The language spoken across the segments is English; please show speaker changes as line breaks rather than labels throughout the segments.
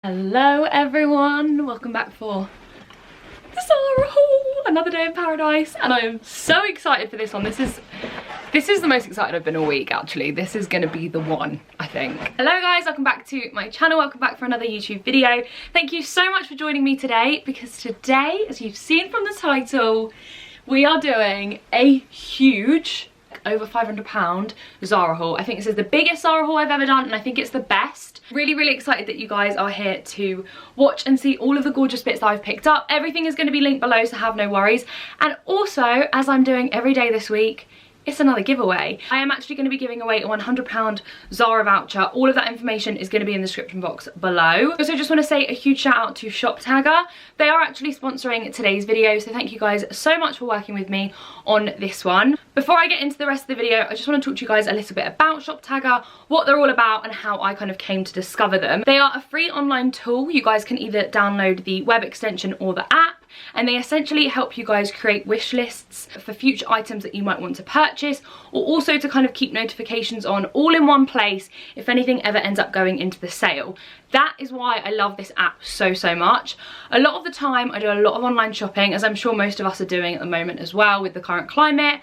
Hello everyone, welcome back for the Zara haul, another day in paradise, and I am so excited for this one. This is the most excited I've been all week actually. This is going to be the one, I think. Hello guys, welcome back to my channel, welcome back for another YouTube video. Thank you so much for joining me today, because today, as you've seen from the title, we are doing a huge, over £500 Zara haul. I think this is the biggest Zara haul I've ever done, and I think it's the best. Really excited that you guys are here to watch and see all of the gorgeous bits that I've picked up. Everything is going to be linked below, so have no worries. And also, as I'm doing every day this week, it's another giveaway. I am actually going to be giving away a £100 Zara voucher. All of that information is going to be in the description box below. Also, just want to say a huge shout out to ShopTagger. They are actually sponsoring today's video, so thank you guys so much for working with me on this one. Before I get into the rest of the video, I just want to talk to you guys a little bit about ShopTagger, what they're all about, and how I kind of came to discover them. They are a free online tool. You guys can either download the web extension or the app, and they essentially help you guys create wish lists for future items that you might want to purchase, or also to kind of keep notifications on all in one place if anything ever ends up going into the sale. That is why I love this app so much. A lot of the time I do a lot of online shopping, as I'm sure most of us are doing at the moment as well with the current climate.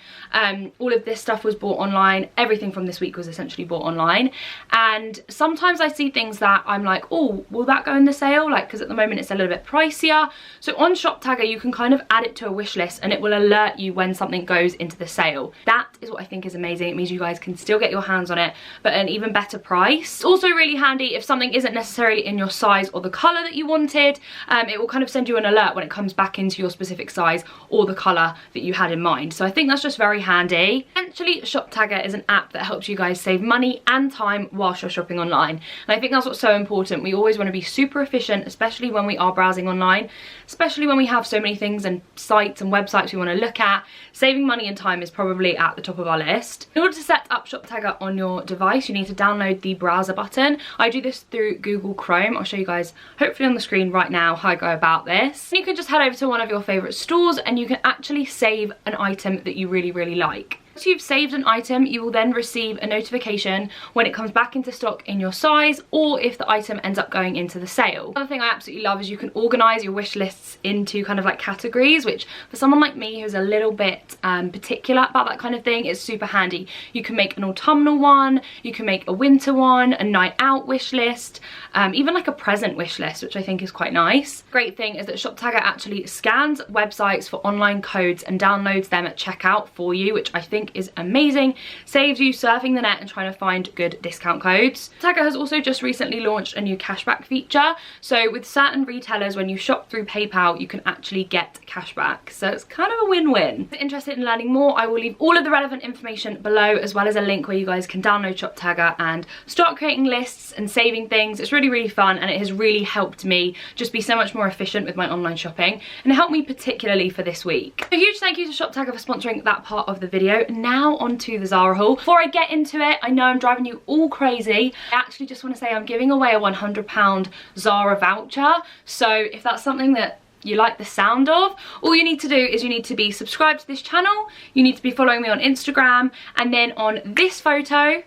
All of this stuff was bought online. Everything from this week was essentially bought online, and sometimes I see things that I'm like, oh, will that go in the sale? Like, because at the moment it's a little bit pricier. So on ShopTagger you can kind of add it to a wish list and it will alert you when something goes into the sale. That is what I think is amazing. It means you guys can still get your hands on it, but at an even better price. It's also really handy if something isn't necessarily in your size or the colour that you wanted. It will kind of send you an alert when it comes back into your specific size or the colour that you had in mind. So I think that's just very handy. Essentially, ShopTagger is an app that helps you guys save money and time whilst you're shopping online. And I think that's what's so important. We always want to be super efficient, especially when we are browsing online, especially when we have so many things and sites and websites we want to look at. Saving money and time is probably at the top of our list. In order to set up ShopTagger on your device, you need to download the browser button. I do this through Google Chrome. I'll show you guys hopefully on the screen right now how I go about this. You can just head over to one of your favourite stores and you can actually save an item that you really like. Once you've saved an item, you will then receive a notification when it comes back into stock in your size, or if the item ends up going into the sale. Another thing I absolutely love is you can organise your wish lists into kind of like categories, which for someone like me who's a little bit particular about that kind of thing, is super handy. You can make an autumnal one, you can make a winter one, a night out wish list, even like a present wish list, which I think is quite nice. Great thing is that ShopTagger actually scans websites for online codes and downloads them at checkout for you, which I think is amazing. Saves you surfing the net and trying to find good discount codes. ShopTagger has also just recently launched a new cashback feature. So with certain retailers, when you shop through PayPal, you can actually get cashback. So it's kind of a win-win. If you're interested in learning more, I will leave all of the relevant information below, as well as a link where you guys can download ShopTagger and start creating lists and saving things. It's really fun, and it has really helped me just be so much more efficient with my online shopping, and it helped me particularly for this week. A huge thank you to ShopTagger for sponsoring that part of the video. Now onto the Zara haul. Before I get into it, I know I'm driving you all crazy. I actually just want to say I'm giving away a £100 Zara voucher. So if that's something that you like the sound of, all you need to do is you need to be subscribed to this channel, you need to be following me on Instagram, and then on this photo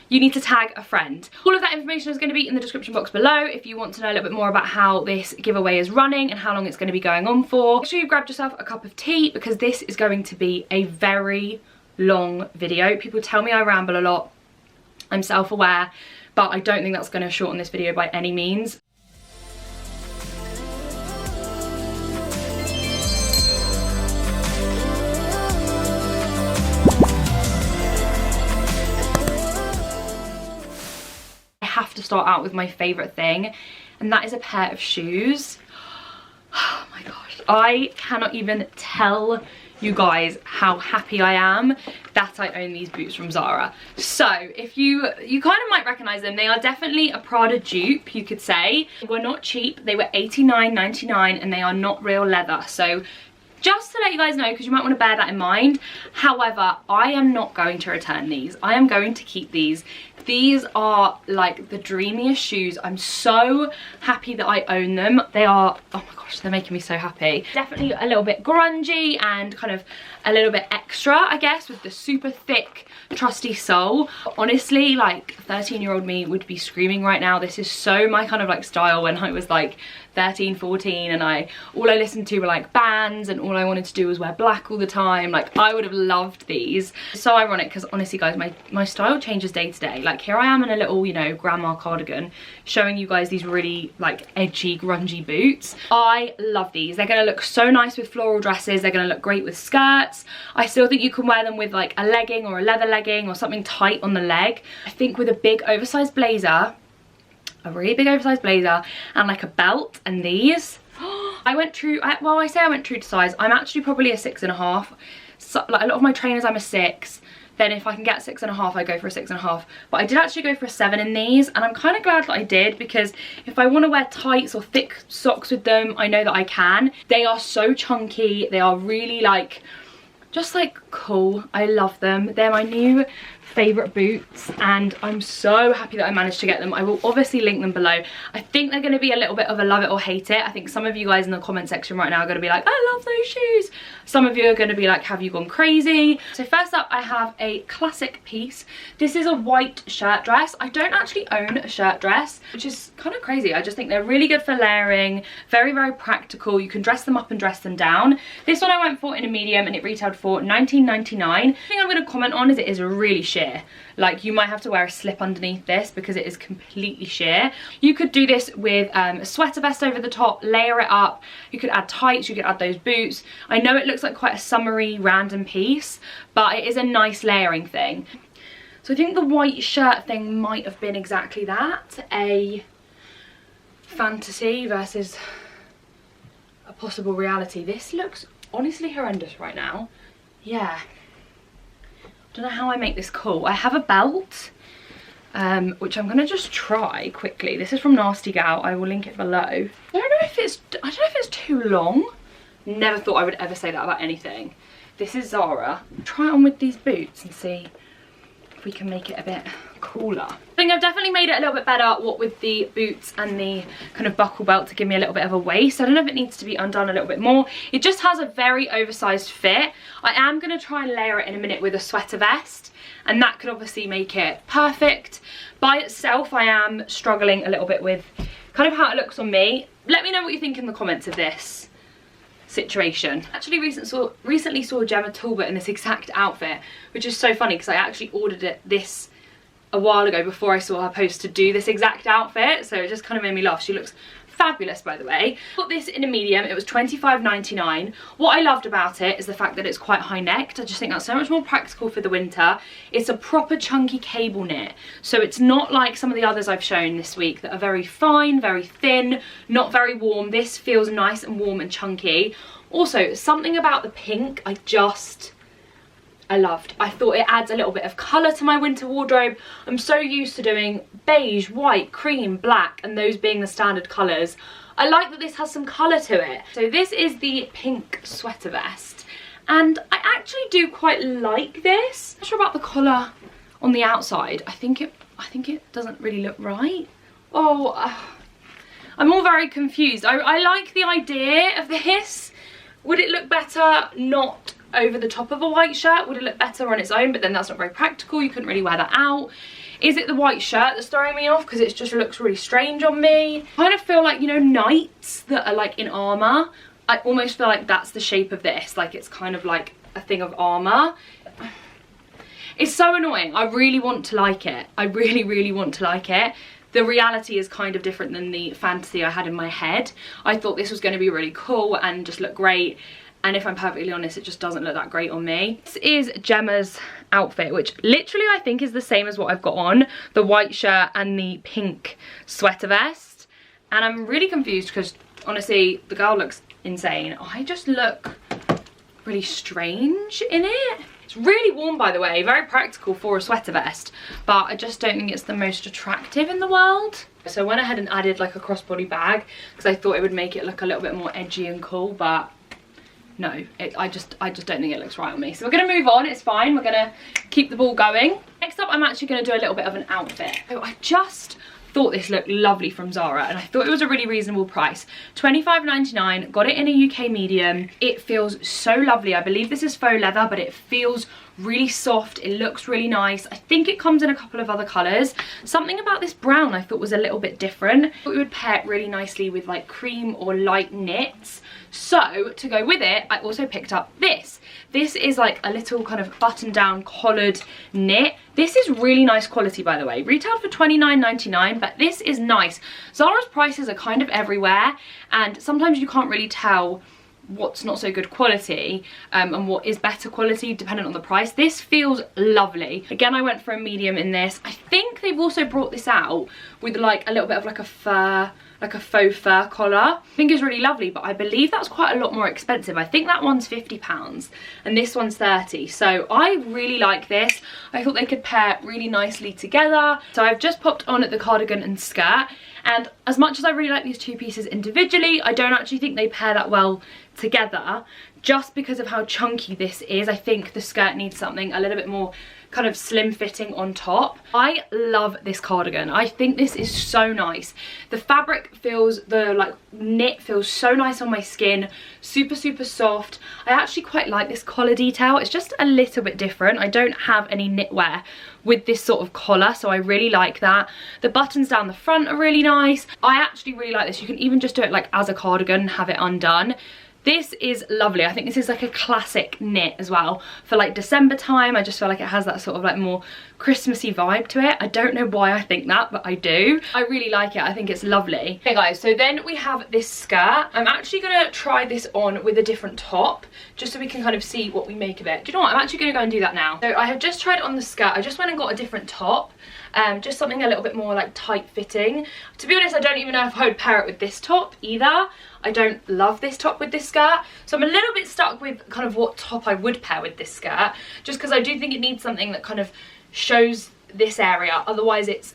you need to tag a friend. All of that information is going to be in the description box below if you want to know a little bit more about how this giveaway is running and how long it's going to be going on for. Make sure you've grabbed yourself a cup of tea, because this is going to be a very long video. People tell me I ramble a lot. I'm self-aware, but I don't think that's going to shorten this video by any means. I have to start out with my favourite thing, and that is a pair of shoes. Oh my gosh, I cannot even tell you guys how happy I am that I own these boots from Zara. So if you kind of might recognize them, they are definitely a Prada dupe, you could say. They were not cheap, they were $89.99, and they are not real leather. So just to let you guys know, because you might want to bear that in mind. However, I am not going to return these. I am going to keep these. These are like the dreamiest shoes. I'm so happy that I own them. They are, oh my gosh, they're making me so happy. Definitely a little bit grungy and kind of a little bit extra, I guess, with the super thick, trusty sole. Honestly, like 13-year-old me would be screaming right now. This is so my kind of like style when I was like 13, 14, and all I listened to were like bands, and all I wanted to do was wear black all the time. Like, I would have loved these. It's so ironic because honestly guys, my style changes day to day. Like, here I am in a little, you know, grandma cardigan showing you guys these really like edgy, grungy boots. I love these. They're gonna look so nice with floral dresses. They're gonna look great with skirts. I still think you can wear them with like a legging or a leather legging or something tight on the leg. I think with a big oversized blazer, a really big oversized blazer, and like a belt and these. I went true, well, I say I went true to size. I'm actually probably a 6.5. So, like, a lot of my trainers, I'm a 6. Then if I can get 6.5, I go for a 6.5. But I did actually go for a 7 in these, and I'm kind of glad that I did, because if I want to wear tights or thick socks with them, I know that I can. They are so chunky. They are really like, just like cool. I love them. They're my new favorite boots, and I'm so happy that I managed to get them. I will obviously link them below. I think they're going to be a little bit of a love it or hate it. I think some of you guys in the comment section right now are going to be like, I love those shoes. Some of you are going to be like, have you gone crazy? So first up, I have a classic piece. This is a white shirt dress. I don't actually own a shirt dress, which is kind of crazy. I just think they're really good for layering, very, very practical. You can dress them up and dress them down. This one I went for in a medium, and it retailed for £19.99. The thing I'm going to comment on is it is really sheer. Like, you might have to wear a slip underneath this because it is completely sheer. You could do this with a sweater vest over the top, layer it up. You could add tights, you could add those boots. I know it looks like quite a summery random piece, but it is a nice layering thing. So I think the white shirt thing might have been exactly that, a fantasy versus a possible reality. This looks honestly horrendous right now. Yeah. Don't know how I make this cool. I have a belt, which I'm gonna just try quickly. This is from Nasty Gal. I will link it below. I don't know if it's too long. Never thought I would ever say that about anything. This is Zara. Try it on with these boots and see if we can make it a bit cooler. I think I've definitely made it a little bit better, what with the boots and the kind of buckle belt to give me a little bit of a waist. I don't know if it needs to be undone a little bit more. It just has a very oversized fit. I am going to try and layer it in a minute with a sweater vest, and that could obviously make it perfect. By itself, I am struggling a little bit with kind of how it looks on me. Let me know what you think in the comments of this situation. Actually recently saw Gemma Talbot in this exact outfit, which is so funny because I actually ordered this a while ago before I saw her post to do this exact outfit, so it just kind of made me laugh. She looks fabulous, by the way. Got this in a medium. It was £25.99. What I loved about it is the fact that it's quite high necked. I just think that's so much more practical for the winter. It's a proper chunky cable knit, so it's not like some of the others I've shown this week that are very fine, very thin, not very warm. This feels nice and warm and chunky. Also, something about the pink I loved. I thought it adds a little bit of colour to my winter wardrobe. I'm so used to doing beige, white, cream, black, and those being the standard colours. I like that this has some colour to it. So this is the pink sweater vest, and I actually do quite like this. I'm not sure about the collar on the outside. I think it doesn't really look right. I'm all very confused. I like the idea of this. Would it look better not over the top of a white shirt? Would it look better on its own? But then that's not very practical. You couldn't really wear that out. Is it the white shirt that's throwing me off because it just looks really strange on me? I kind of feel like, you know, knights that are like in armor, I almost feel like that's the shape of this. Like, it's kind of like a thing of armor. It's so annoying. I really want to like it. I really, really want to like it. The reality is kind of different than the fantasy I had in my head. I thought this was going to be really cool and just look great. And if I'm perfectly honest, it just doesn't look that great on me. This is Gemma's outfit, which literally I think is the same as what I've got on. The white shirt and the pink sweater vest. And I'm really confused because honestly, the girl looks insane. I just look really strange in it. It's really warm, by the way, very practical for a sweater vest, but I just don't think it's the most attractive in the world. So I went ahead and added like a crossbody bag because I thought it would make it look a little bit more edgy and cool, but no, I just don't think it looks right on me. So we're gonna move on, it's fine. We're gonna keep the ball going. Next up, I'm actually gonna do a little bit of an outfit. So I just thought this looked lovely from Zara, and I thought it was a really reasonable price. £25.99, got it in a UK medium. It feels so lovely. I believe this is faux leather, but it feels really soft. It looks really nice. I think it comes in a couple of other colours. Something about this brown I thought was a little bit different. I thought it would pair it really nicely with like cream or light knits. So to go with it, I also picked up this. This is like a little kind of button down collared knit. This is really nice quality, by the way. Retailed for £29.99, but this is nice. Zara's prices are kind of everywhere, and sometimes you can't really tell what's not so good quality and what is better quality depending on the price. This feels lovely. Again, I went for a medium in this. I think they've also brought this out with like a little bit of like a fur, like a faux fur collar. I think it's really lovely, but I believe that's quite a lot more expensive. I think that one's £50 and this one's 30. So I really like this. I thought they could pair really nicely together. So I've just popped on the cardigan and skirt, and as much as I really like these two pieces individually, I don't actually think they pair that well together, just because of how chunky this is. I think the skirt needs something a little bit more kind of slim fitting on top. I love this cardigan. I think this is so nice. The fabric feels, the like knit feels so nice on my skin, super soft. I actually quite like this collar detail. It's just a little bit different. I don't have any knitwear with this sort of collar, so I really like that. The buttons down the front are really nice. I actually really like this. You can even just do it like as a cardigan, have it undone. This is lovely. I think this is like a classic knit as well for like December time. I just feel like it has that sort of like more Christmassy vibe to it. I don't know why I think that, but I do. I really like it. I think it's lovely. Okay guys, so then we have this skirt. I'm actually gonna try this on with a different top just so we can kind of see what we make of it. Do you know what? I'm actually gonna go and do that now. So I have just tried on the skirt. I just went and got a different top. Just something a little bit more like tight fitting. To be honest, I don't even know if I would pair it with this top either. I don't love this top with this skirt, so I'm a little bit stuck with kind of what top I would pair with this skirt, just because I do think it needs something that kind of shows this area. Otherwise it's,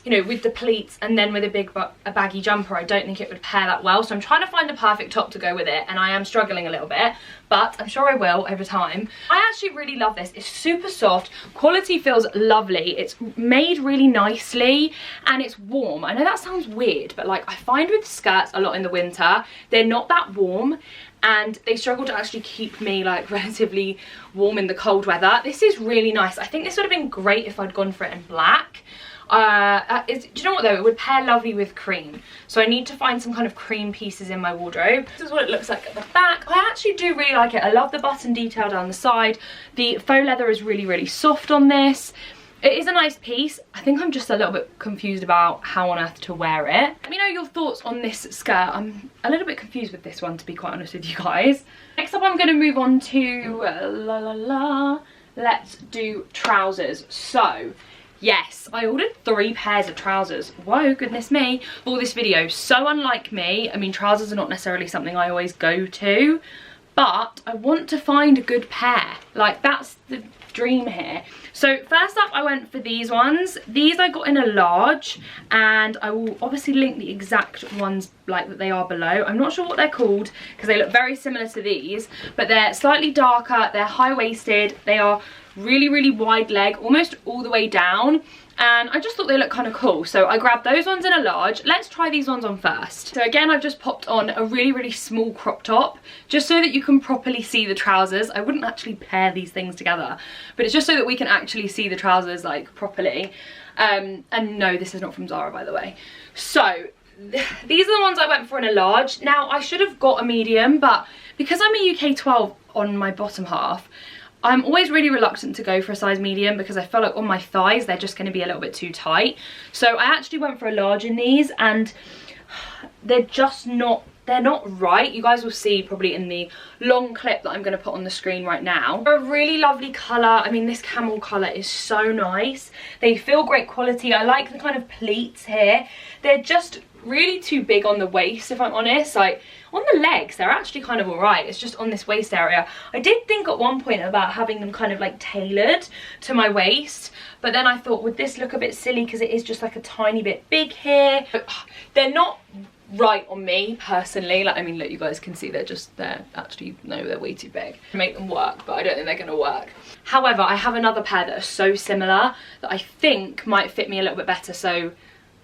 you know, with the pleats and then with a baggy jumper, I don't think it would pair that well. So I'm trying to find the perfect top to go with it, and I am struggling a little bit, but I'm sure I will over time. I actually really love this. It's super soft, quality feels lovely, it's made really nicely, and it's warm. I know that sounds weird, but like I find with skirts a lot in the winter, they're not that warm, and they struggle to actually keep me like relatively warm in the cold weather. This is really nice. I think this would have been great if I'd gone for it in black. Do you know what though, it would pair lovely with cream, so I need to find some kind of cream pieces in my wardrobe. This is what it looks like at the back. I actually do really like it. I love the button detail down the side. The faux leather is really soft on this. It is a nice piece. I think I'm just a little bit confused about how on earth to wear it. Let me know your thoughts on this skirt. I'm a little bit confused with this one, to be quite honest with you guys. Next up, I'm going to move on to let's do trousers. So yes, I ordered 3 pairs of trousers. Whoa, goodness me. For this video, so unlike me. I mean, trousers are not necessarily something I always go to, but I want to find a good pair. Like, that's the dream here. So first up, I went for these ones. These I got in a large, and I will obviously link the exact ones like that they are below. I'm not sure what they're called because they look very similar to these, but they're slightly darker, they're high-waisted, they are really wide leg, almost all the way down, and I just thought they looked kind of cool, so I grabbed those ones in a large. Let's try these ones on first. So again, I've just popped on a really small crop top just so that you can properly see the trousers. I wouldn't actually pair these things together, but it's just so that we can actually see the trousers like properly. And no, this is not from Zara, by the way. So these are the ones I went for in a large. Now I should have got a medium, but because I'm a UK 12 on my bottom half, I'm always really reluctant to go for a size medium because I feel like on my thighs they're just going to be a little bit too tight. So I actually went for a large in these, and they're just not, they're not right. You guys will see probably in the long clip that I'm going to put on the screen right now. They're a really lovely colour. I mean, this camel colour is so nice. They feel great quality. I like the kind of pleats here. They're just really too big on the waist, if I'm honest. Like on the legs they're actually kind of alright, it's just on this waist area. I did think at one point about having them kind of like tailored to my waist, but then I thought, would this look a bit silly because it is just like a tiny bit big here? But they're not right on me personally. Like, I mean, look, you guys can see they're actually, no, they're way too big to make them work, but I don't think they're gonna work. However, I have another pair that are so similar that I think might fit me a little bit better, so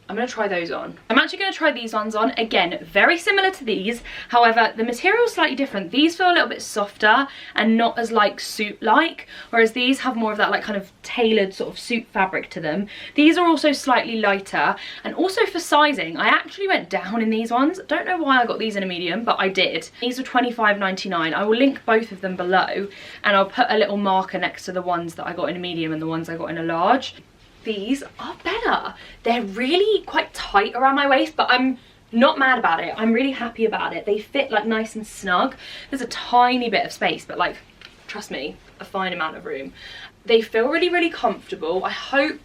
I'm going to try those on. I'm actually going to try these ones on. Again, very similar to these. However, the material is slightly different. These feel a little bit softer and not as like suit-like, whereas these have more of that like kind of tailored sort of suit fabric to them. These are also slightly lighter, and also for sizing, I actually went down in these ones. Don't know why I got these in a medium, but I did. These were £25.99. I will link both of them below, and I'll put a little marker next to the ones that I got in a medium and the ones I got in a large. These are better. They're really quite tight around my waist, but I'm not mad about it. I'm really happy about it. They fit like nice and snug. There's a tiny bit of space, but like, trust me, a fine amount of room. They feel really, really comfortable. I hope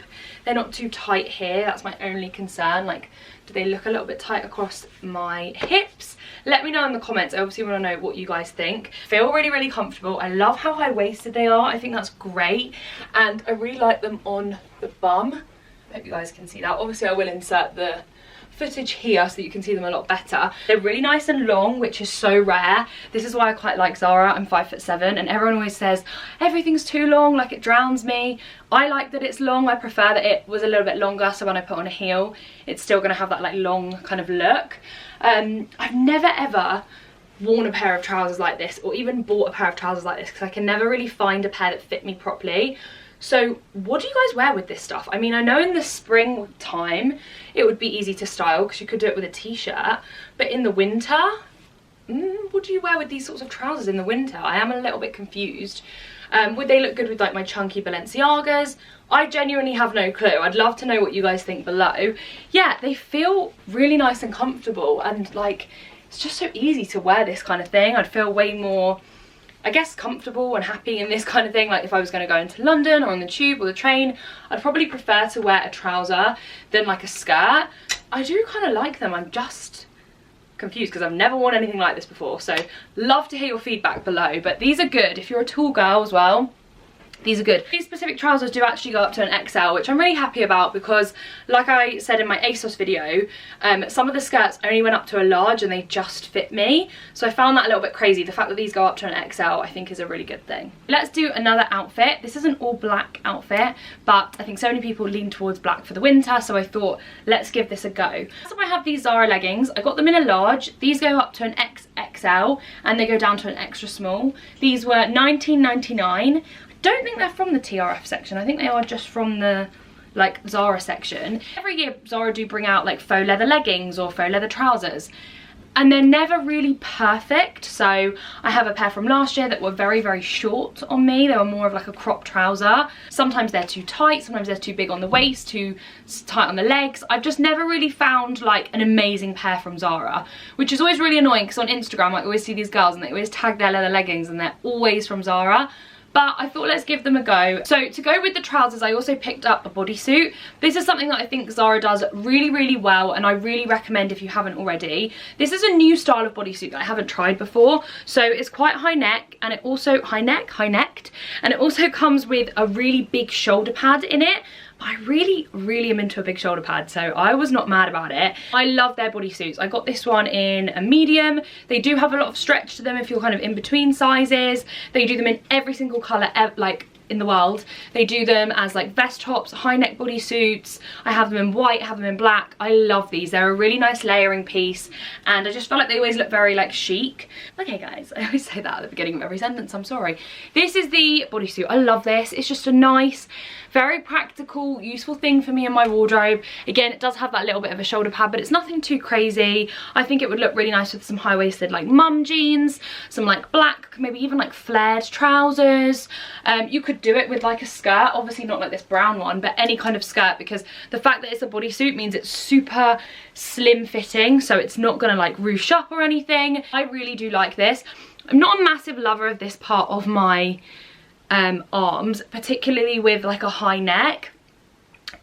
they're not too tight here. That's my only concern. Like, do they look a little bit tight across my hips? Let me know in the comments. I obviously want to know what you guys think. Feel really, really comfortable. I love how high-waisted they are. I think that's great. And I really like them on the bum. I hope you guys can see that. Obviously, I will insert the footage here so you can see them a lot better. They're really nice and long, which is so rare. This is why I quite like Zara. I'm 5'7", and everyone always says everything's too long, like it drowns me. I like that it's long. I prefer that it was a little bit longer, so when I put on a heel it's still going to have that like long kind of look. I've never ever worn a pair of trousers like this, or even bought a pair of trousers like this, because I can never really find a pair that fit me properly. So what do you guys wear with this stuff? I mean, I know in the spring time it would be easy to style because you could do it with a t-shirt, but in the winter, what do you wear with these sorts of trousers in the winter? I am a little bit confused. Would they look good with like my chunky Balenciagas? I genuinely have no clue. I'd love to know what you guys think below. Yeah, they feel really nice and comfortable, and like, it's just so easy to wear this kind of thing. I'd feel way more, I guess, comfortable and happy in this kind of thing. Like if I was going to go into London or on the tube or the train, I'd probably prefer to wear a trouser than like a skirt. I do kind of like them. I'm just confused because I've never worn anything like this before. So love to hear your feedback below. But these are good if you're a tall girl as well. These are good. These specific trousers do actually go up to an XL, which I'm really happy about because, like I said in my ASOS video, some of the skirts only went up to a large and they just fit me. So I found that a little bit crazy. The fact that these go up to an XL I think is a really good thing. Let's do another outfit. This is an all black outfit, but I think so many people lean towards black for the winter, so I thought let's give this a go. So I have these Zara leggings. I got them in a large. These go up to an XXL and they go down to an extra small. These were £19.99. Don't think they're from the TRF section. I think they are just from the like Zara section. Every year Zara do bring out like faux leather leggings or faux leather trousers, and they're never really perfect. So I have a pair from last year that were very, very short on me. They were more of like a crop trouser. Sometimes they're too tight, sometimes they're too big on the waist, too tight on the legs. I've just never really found like an amazing pair from Zara, which is always really annoying because on Instagram I always see these girls and they always tag their leather leggings and they're always from Zara. But I thought let's give them a go. So to go with the trousers, I also picked up a bodysuit. This is something that I think Zara does really, really well, and I really recommend if you haven't already. This is a new style of bodysuit that I haven't tried before. So it's quite high neck, and it also high-necked, and it also comes with a really big shoulder pad in it. I really, really am into a big shoulder pad, so I was not mad about it. I love their bodysuits. I got this one in a medium. They do have a lot of stretch to them if you're kind of in between sizes. They do them in every single colour, like in the world. They do them as like vest tops, high neck bodysuits. I have them in white, I have them in black. I love these. They're a really nice layering piece, and I just feel like they always look very like chic. Okay guys, I always say that at the beginning of every sentence, I'm sorry. This is the bodysuit. I love this. It's just a nice, very practical, useful thing for me in my wardrobe. Again, it does have that little bit of a shoulder pad, but it's nothing too crazy. I think it would look really nice with some high-waisted like mum jeans, some like black, maybe even like flared trousers. You could do it with like a skirt, obviously not like this brown one, but any kind of skirt, because the fact that it's a bodysuit means it's super slim fitting, so it's not gonna like ruche up or anything. I really do like this. I'm not a massive lover of this part of my arms, particularly with like a high neck,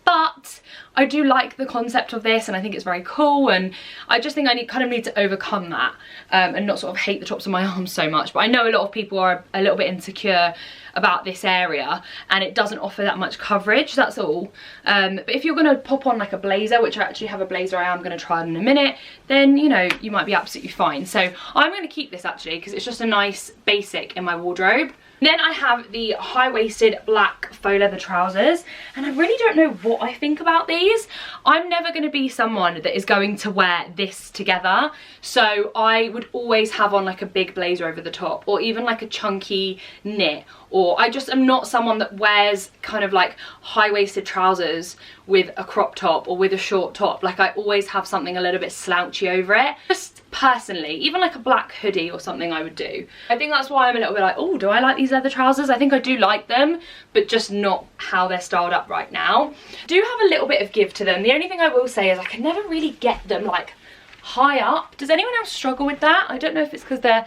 but I do like the concept of this and I think it's very cool, and I just think I kind of need to overcome that and not sort of hate the tops of my arms so much. But I know a lot of people are a little bit insecure about this area and it doesn't offer that much coverage, that's all. But if you're going to pop on like a blazer, which I actually have a blazer I am going to try on in a minute, then you know, you might be absolutely fine. So I'm going to keep this actually because it's just a nice basic in my wardrobe. Then I have the high-waisted black faux leather trousers, and I really don't know what I think about these. I'm never going to be someone that is going to wear this together, so I would always have on like a big blazer over the top, or even like a chunky knit, or I just am not someone that wears kind of like high-waisted trousers with a crop top or with a short top. Like I always have something a little bit slouchy over it. Just personally, even like a black hoodie or something I would do. I think that's why I'm a little bit like, oh, do I like these leather trousers? I think I do like them, but just not how they're styled up right now. Do have a little bit of give to them. The only thing I will say is I can never really get them like high up. Does anyone else struggle with that? I don't know if it's because they're,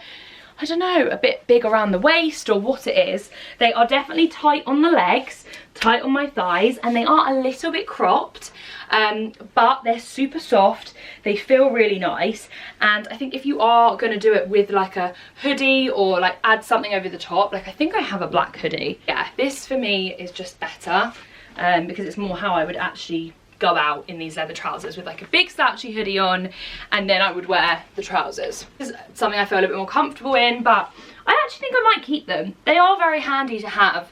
I don't know, a bit big around the waist or what it is. They are definitely tight on the legs, tight on my thighs, and they are a little bit cropped, but they're super soft. They feel really nice, and I think if you are going to do it with like a hoodie or like add something over the top, like I think I have a black hoodie. Yeah, this for me is just better because it's more how I would actually go out in these leather trousers, with like a big slouchy hoodie on, and then I would wear the trousers. This is something I feel a little bit more comfortable in, but I actually think I might keep them. They are very handy to have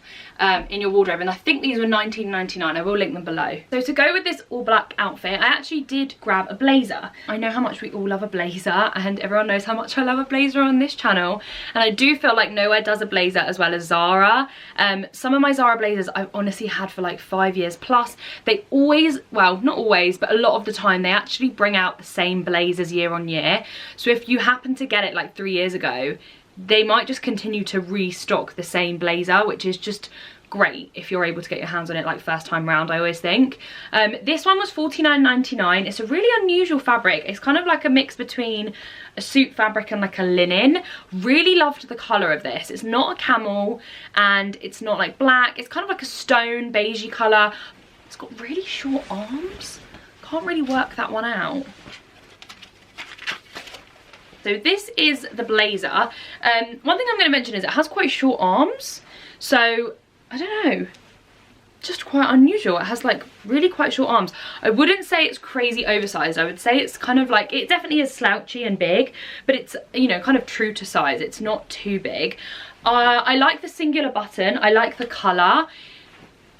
in your wardrobe, and I think these were £19.99. I will link them below. So to go with this all black outfit, I actually did grab a blazer. I know how much we all love a blazer, and everyone knows how much I love a blazer on this channel, and I do feel like nowhere does a blazer as well as Zara. Some of my Zara blazers I've honestly had for like 5 years plus. They always, well, not always, but a lot of the time they actually bring out the same blazers year on year. So if you happen to get it like 3 years ago, they might just continue to restock the same blazer, which is just great if you're able to get your hands on it like first time round, I always think. This one was £49.99. It's a really unusual fabric. It's kind of like a mix between a suit fabric and like a linen. Really loved the colour of this. It's not a camel and it's not like black. It's kind of like a stone beigey colour. It's got really short arms. Can't really work that one out. So this is the blazer. One thing I'm going to mention is it has quite short arms. So, I don't know, just quite unusual. It has like really quite short arms. I wouldn't say it's crazy oversized. I would say it's kind of like, it definitely is slouchy and big, but it's, you know, kind of true to size. It's not too big. I like the singular button. I like the colour.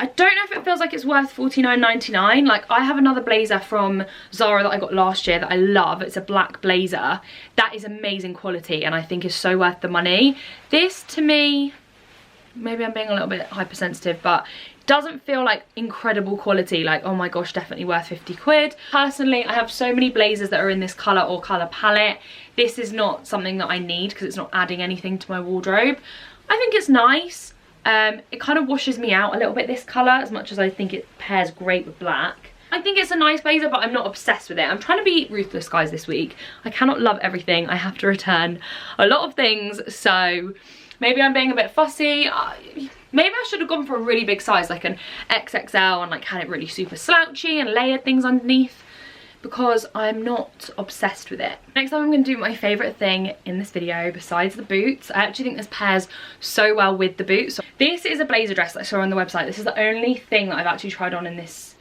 I don't know if it feels like it's worth £49.99. Like, I have another blazer from Zara that I got last year that I love. It's a black blazer. That is amazing quality and I think is so worth the money. This, to me, maybe I'm being a little bit hypersensitive, but it doesn't feel like incredible quality. Like, oh my gosh, definitely worth 50 quid. Personally, I have so many blazers that are in this colour or colour palette. This is not something that I need because it's not adding anything to my wardrobe. I think it's nice. It kind of washes me out a little bit, this colour, as much as I think it pairs great with black. I think it's a nice blazer, but I'm not obsessed with it. I'm trying to be ruthless, guys, this week. I cannot love everything. I have to return a lot of things, so maybe I'm being a bit fussy. Maybe I should have gone for a really big size, like an XXL, and like had it really super slouchy and layered things underneath, because I'm not obsessed with it. Next time I'm going to do my favourite thing in this video besides the boots. I actually think this pairs so well with the boots. So this is a blazer dress that I saw on the website. This is the only thing that I've actually tried on in this.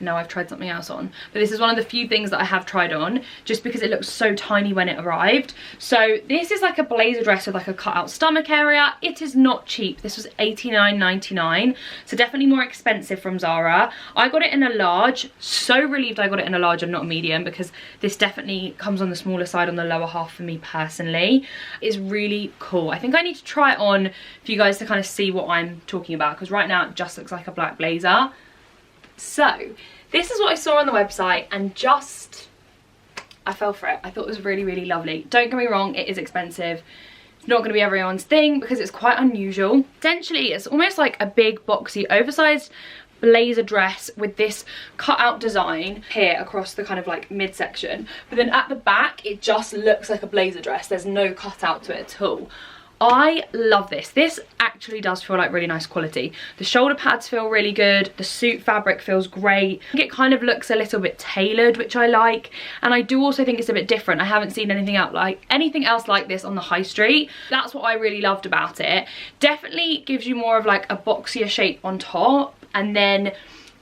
No, I've tried something else on, but this is one of the few things that I have tried on just because it looks so tiny when it arrived. So this is like a blazer dress with like a cut out stomach area. It is not cheap. This was £89.99, so definitely more expensive from Zara. I got it in a large. So relieved I got it in a large and not a medium, because this definitely comes on the smaller side on the lower half for me personally. It's really cool. I think I need to try it on for you guys to kind of see what I'm talking about, because right now it just looks like a black blazer. So this is what I saw on the website, and I fell for it. I thought it was really, really lovely. Don't get me wrong, it is expensive. It's not going to be everyone's thing because it's quite unusual. Essentially, it's almost like a big, boxy, oversized blazer dress with this cut out design here across the kind of like midsection. But then at the back, it just looks like a blazer dress. There's no cut out to it at all. I love this. This actually does feel like really nice quality. The shoulder pads feel really good. The suit fabric feels great. I think it kind of looks a little bit tailored, which I like. And I do also think it's a bit different. I haven't seen anything else like this on the high street. That's what I really loved about it. Definitely gives you more of like a boxier shape on top, and then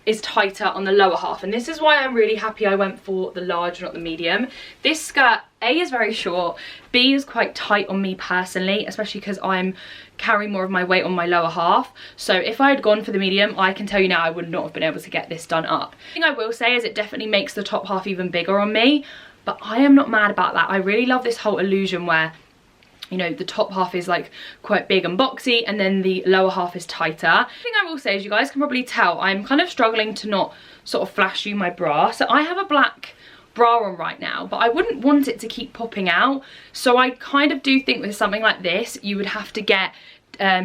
is tighter on the lower half, and this is why I'm really happy I went for the large, not the medium. This skirt, A, is very short, B, is quite tight on me personally, especially because I'm carrying more of my weight on my lower half. So if I had gone for the medium, I can tell you now I would not have been able to get this done up. The thing I will say is it definitely makes the top half even bigger on me, but I am not mad about that. I really love this whole illusion where, you know, the top half is like quite big and boxy and then the lower half is tighter. The thing I will say is, you guys can probably tell I'm kind of struggling to not sort of flash you my bra. So I have a black bra on right now, but I wouldn't want it to keep popping out. So I kind of do think with something like this, you would have to get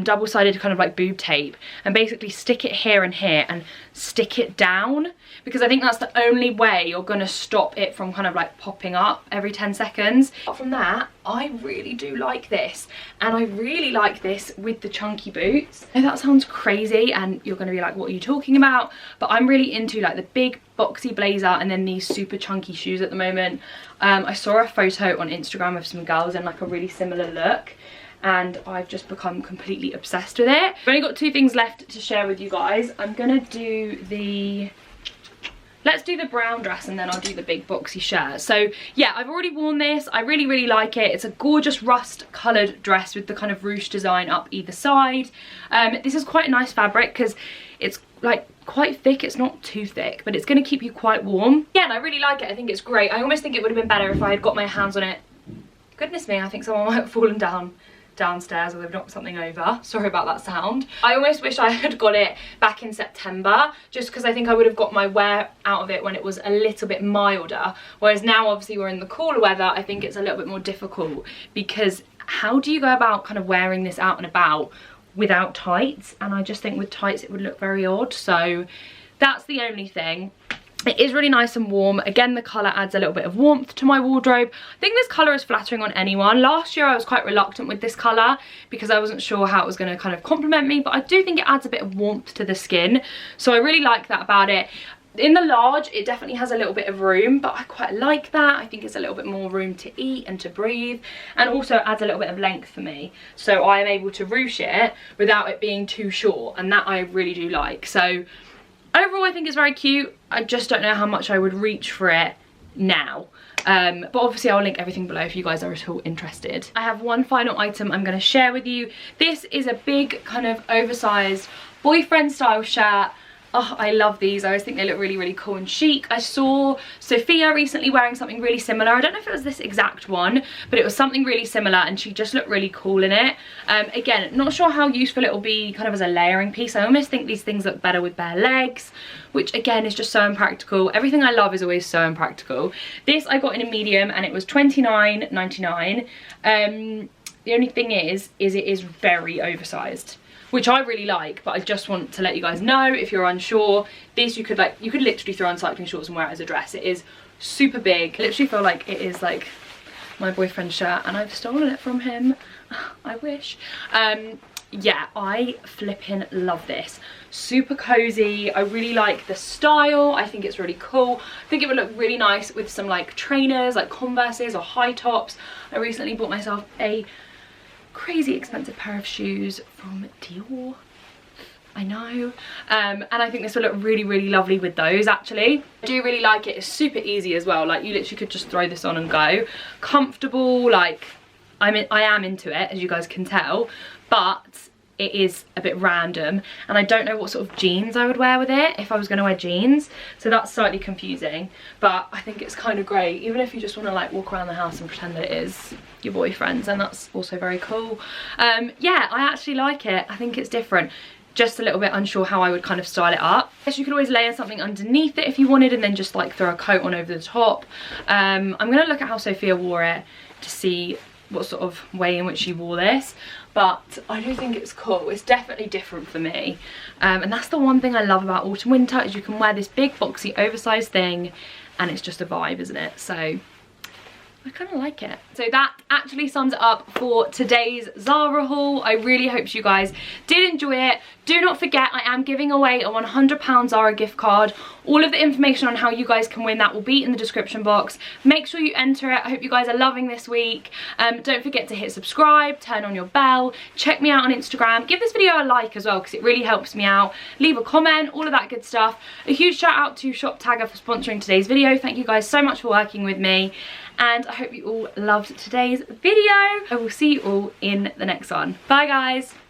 double-sided kind of like boob tape and basically stick it here and here and stick it down, because I think that's the only way you're gonna stop it from kind of like popping up every 10 seconds. Apart from that, I really do like this, and I really like this with the chunky boots. I know that sounds crazy and you're gonna be like, what are you talking about? But I'm really into like the big boxy blazer and then these super chunky shoes at the moment. I saw a photo on Instagram of some girls in like a really similar look, and I've just become completely obsessed with it. I've only got 2 things left to share with you guys. I'm gonna do let's do the brown dress and then I'll do the big boxy shirt. So yeah, I've already worn this. I really, really like it. It's a gorgeous rust coloured dress with the kind of ruche design up either side. This is quite a nice fabric because it's like quite thick. It's not too thick, but it's gonna keep you quite warm. Yeah, and I really like it. I think it's great. I almost think it would have been better if I had got my hands on it. Goodness me, I think someone might have fallen downstairs or they've knocked something over. Sorry about that sound. I almost wish I had got it back in September, just because I think I would have got my wear out of it when it was a little bit milder, whereas now obviously we're in the cooler weather. I think it's a little bit more difficult, because how do you go about kind of wearing this out and about without tights? And I just think with tights it would look very odd. So that's the only thing. It is really nice and warm. Again, the colour adds a little bit of warmth to my wardrobe. I think this colour is flattering on anyone. Last year I was quite reluctant with this colour because I wasn't sure how it was going to kind of complement me, but I do think it adds a bit of warmth to the skin. So I really like that about it. In the large, it definitely has a little bit of room, but I quite like that. I think it's a little bit more room to eat and to breathe, and also adds a little bit of length for me. So I am able to ruche it without it being too short, and that I really do like. So overall, I think it's very cute. I just don't know how much I would reach for it now. But obviously I'll link everything below if you guys are at all interested. I have one final item I'm going to share with you. This is a big kind of oversized boyfriend style shirt. Oh, I love these. I always think they look really, really cool and chic. I saw Sophia recently wearing something really similar. I don't know if it was this exact one, but it was something really similar and she just looked really cool in it. Again, not sure how useful it will be kind of as a layering piece. I almost think these things look better with bare legs, which again is just so impractical. Everything I love is always so impractical. This I got in a medium and it was $29.99. The only thing is it is very oversized, which I really like, but I just want to let you guys know, if you're unsure, this you could literally throw on cycling shorts and wear it as a dress. It is super big. I literally feel like it is like my boyfriend's shirt and I've stolen it from him. I wish. Yeah, I flipping love this. Super cozy. I really like the style. I think it's really cool. I think it would look really nice with some like trainers, like Converses or high tops. I recently bought myself a crazy expensive pair of shoes from Dior. I know. And I think this will look really, really lovely with those actually. I do really like it. It's super easy as well. Like you literally could just throw this on and go. Comfortable, like I am into it, as you guys can tell, but it is a bit random and I don't know what sort of jeans I would wear with it if I was going to wear jeans, so that's slightly confusing, but I think it's kind of great even if you just want to like walk around the house and pretend that it is your boyfriend's, and that's also very cool. Yeah, I actually like it. I think it's different. Just a little bit unsure how I would kind of style it up. I guess you could always layer something underneath it if you wanted and then just like throw a coat on over the top. I'm gonna look at how Sophia wore it to see what sort of way in which she wore this, but I do think it's cool. It's definitely different for me, and that's the one thing I love about autumn winter, is you can wear this big boxy oversized thing and it's just a vibe, isn't it? So I kind of like it. So that actually sums it up for today's Zara haul. I really hope you guys did enjoy it. Do not forget, I am giving away a £100 Zara gift card. All of the information on how you guys can win that will be in the description box. Make sure you enter it. I hope you guys are loving this week. Don't forget to hit subscribe, turn on your bell, check me out on Instagram. Give this video a like as well because it really helps me out. Leave a comment, all of that good stuff. A huge shout out to Shop Tagger for sponsoring today's video. Thank you guys so much for working with me. And I hope you all loved today's video. I will see you all in the next one. Bye guys.